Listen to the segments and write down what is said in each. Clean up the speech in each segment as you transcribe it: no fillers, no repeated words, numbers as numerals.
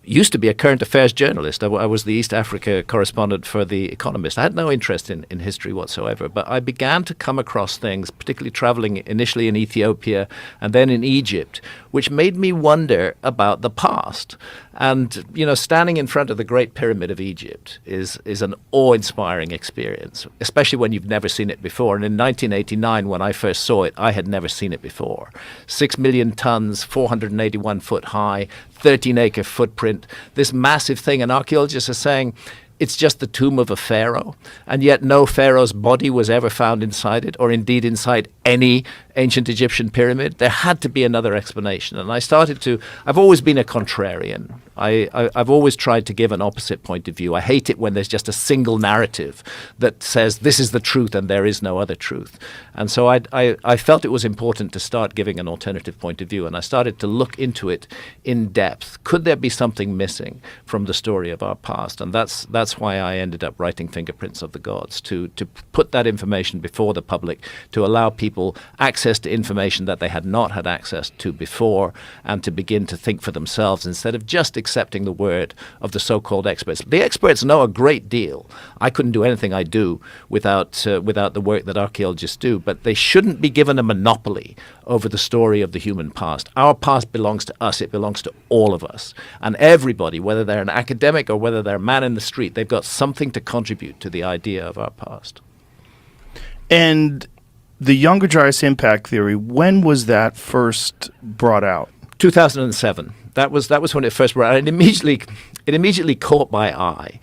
used to be a current affairs journalist. I was the East Africa correspondent for The Economist. I had no interest in history whatsoever, but I began to come across things, particularly traveling initially in Ethiopia and then in Egypt, which made me wonder about the past. And, standing in front of the Great Pyramid of Egypt is an awe-inspiring experience, especially when you've never seen it before. And in 1989, when I first saw it, I had never seen it before. 6 million tons, 481 foot high, 13-acre footprint, this massive thing. And archaeologists are saying it's just the tomb of a pharaoh, and yet no pharaoh's body was ever found inside it, or indeed inside any ancient Egyptian pyramid. There had to be another explanation. And I've always been a contrarian. I've always tried to give an opposite point of view. I hate it when there's just a single narrative that says this is the truth and there is no other truth. And so I felt it was important to start giving an alternative point of view, and I started to look into it in depth. Could there be something missing from the story of our past? And that's why I ended up writing Fingerprints of the Gods, to put that information before the public, to allow people access to information that they had not had access to before, and to begin to think for themselves instead of just accepting the word of the so-called experts. The experts know a great deal. I couldn't do anything I do without the work that archaeologists do, but they shouldn't be given a monopoly over the story of the human past. Our past belongs to us. It belongs to all of us. And everybody, whether they're an academic or whether they're a man in the street, they've got something to contribute to the idea of our past. And the Younger Dryas impact theory, when was that first brought out? 2007. That was when it first brought out. It immediately caught my eye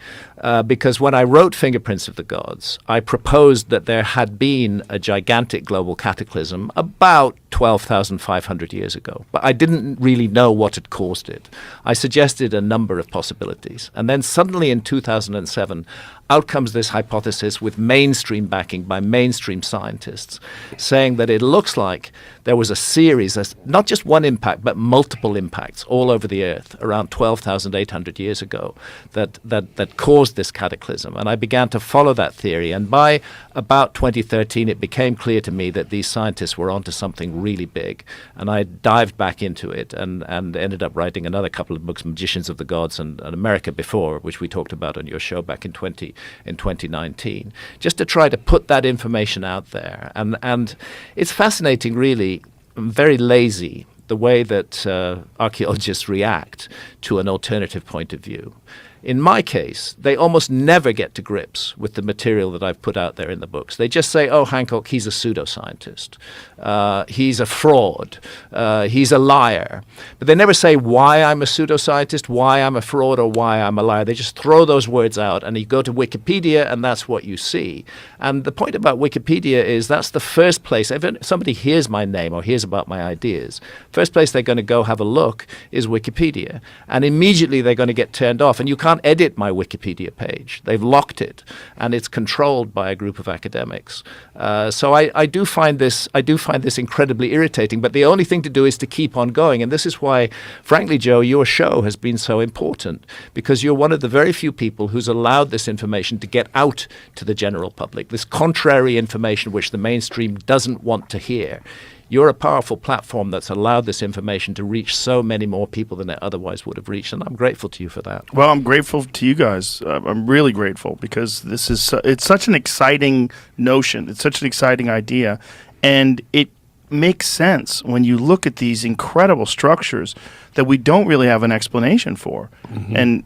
because when I wrote Fingerprints of the Gods, I proposed that there had been a gigantic global cataclysm about 12,500 years ago, but I didn't really know what had caused it. I suggested a number of possibilities, and then suddenly in 2007, out comes this hypothesis with mainstream backing by mainstream scientists, saying that it looks like there was a series, not just one impact, but multiple impacts all over the Earth around 12,800 years ago that caused this cataclysm. And I began to follow that theory. And by about 2013, it became clear to me that these scientists were onto something really big. And I dived back into it and ended up writing another couple of books, Magicians of the Gods and America Before, which we talked about on your show back in 2019, just to try to put that information out there. And it's fascinating, really, very lazy, the way that archaeologists react to an alternative point of view. In my case, they almost never get to grips with the material that I've put out there in the books. They just say, oh, Hancock, he's a pseudoscientist. He's a fraud. He's a liar. But they never say why I'm a pseudoscientist, why I'm a fraud, or why I'm a liar. They just throw those words out, and you go to Wikipedia, and that's what you see. And the point about Wikipedia is that's the first place, if somebody hears my name or hears about my ideas, first place they're going to go have a look is Wikipedia. And immediately they're going to get turned off. And you can't edit my Wikipedia page. They've locked it, and it's controlled by a group of academics. So I do find this incredibly irritating. But the only thing to do is to keep on going. And this is why, frankly, Joe, your show has been so important, because you're one of the very few people who's allowed this information to get out to the general public. This contrary information which the mainstream doesn't want to hear. You're a powerful platform that's allowed this information to reach so many more people than it otherwise would have reached, and I'm grateful to you for that. Well, I'm grateful to you guys. I'm really grateful, because this is it's such an exciting notion. It's such an exciting idea, and it makes sense when you look at these incredible structures that we don't really have an explanation for. Mm-hmm. And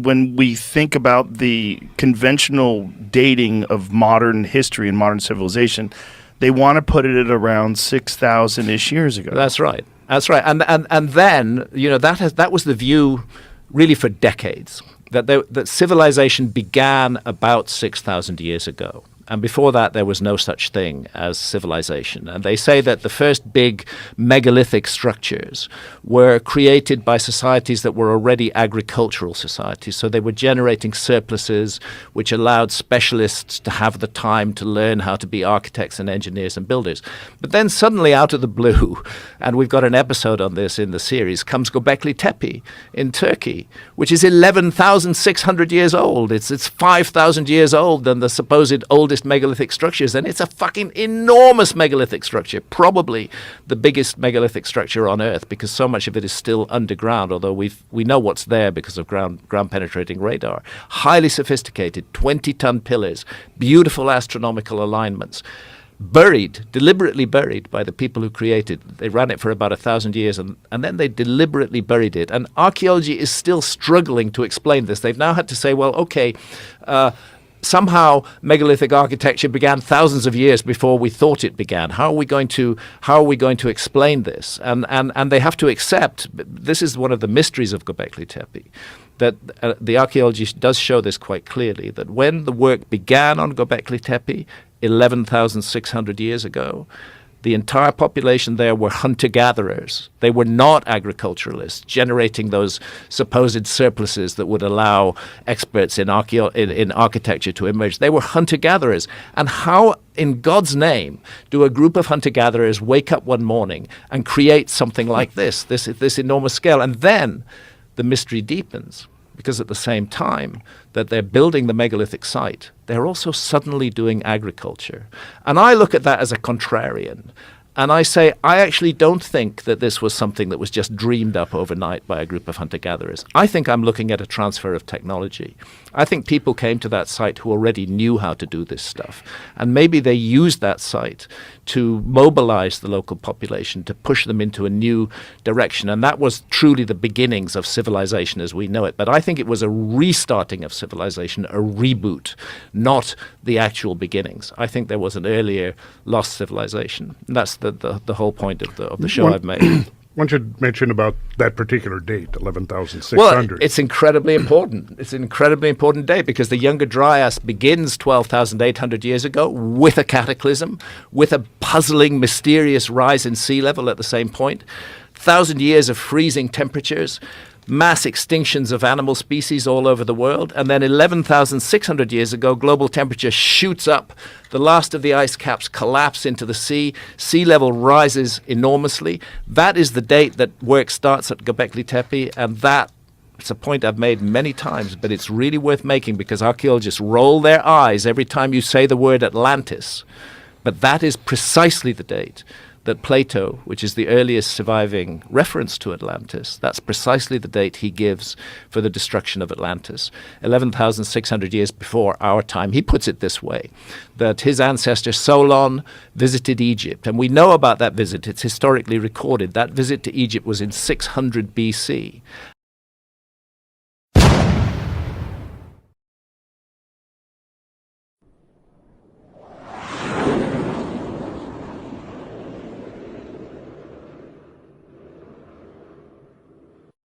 when we think about the conventional dating of modern history and modern civilization, they want to put it at around 6,000-ish years ago. That's right. That's right. And then, that was the view really for decades, that civilization began about 6,000 years ago. And before that, there was no such thing as civilization. And they say that the first big megalithic structures were created by societies that were already agricultural societies. So they were generating surpluses, which allowed specialists to have the time to learn how to be architects and engineers and builders. But then suddenly, out of the blue, and we've got an episode on this in the series, comes Göbekli Tepe in Turkey, which is 11,600 years old. It's 5,000 years old than the supposed oldest oldest megalithic structures, and it's a fucking enormous megalithic structure, probably the biggest megalithic structure on Earth, because so much of it is still underground, although we know what's there because of ground penetrating radar. Highly sophisticated, 20-ton pillars, beautiful astronomical alignments. Buried, deliberately buried by the people who created. They ran it for about 1,000 years, and then they deliberately buried it. And archaeology is still struggling to explain this. They've now had to say, well, okay, somehow megalithic architecture began thousands of years before we thought it began. How are we going to explain this? And they have to accept, this is one of the mysteries of Göbekli Tepe, that the archaeology does show this quite clearly, that when the work began on Göbekli Tepe 11,600 years ago, the entire population there were hunter-gatherers. They were not agriculturalists, generating those supposed surpluses that would allow experts in architecture to emerge. They were hunter-gatherers. And how, in God's name, do a group of hunter-gatherers wake up one morning and create something like this enormous scale? And then the mystery deepens, because at the same time that they're building the megalithic site, they're also suddenly doing agriculture. And I look at that as a contrarian. And I say, I actually don't think that this was something that was just dreamed up overnight by a group of hunter-gatherers. I think I'm looking at a transfer of technology. I think people came to that site who already knew how to do this stuff. And maybe they used that site to mobilize the local population, to push them into a new direction. And that was truly the beginnings of civilization as we know it. But I think it was a restarting of civilization, a reboot, not the actual beginnings. I think there was an earlier lost civilization. And that's the whole point of the show I've made. One should mention about that particular date, 11,600. Well, it's incredibly important. It's an incredibly important date because the Younger Dryas begins 12,800 years ago with a cataclysm, with a puzzling, mysterious rise in sea level at the same point, 1,000 years of freezing temperatures, mass extinctions of animal species all over the world, and then 11,600 years ago, global temperature shoots up. The last of the ice caps collapse into the sea. Sea level rises enormously. That is the date that work starts at Göbekli Tepe, and it's a point I've made many times, but it's really worth making because archaeologists roll their eyes every time you say the word Atlantis. But that is precisely the date that Plato, which is the earliest surviving reference to Atlantis, that's precisely the date he gives for the destruction of Atlantis, 11,600 years before our time. He puts it this way, that his ancestor Solon visited Egypt, and we know about that visit. It's historically recorded. That visit to Egypt was in 600 BC,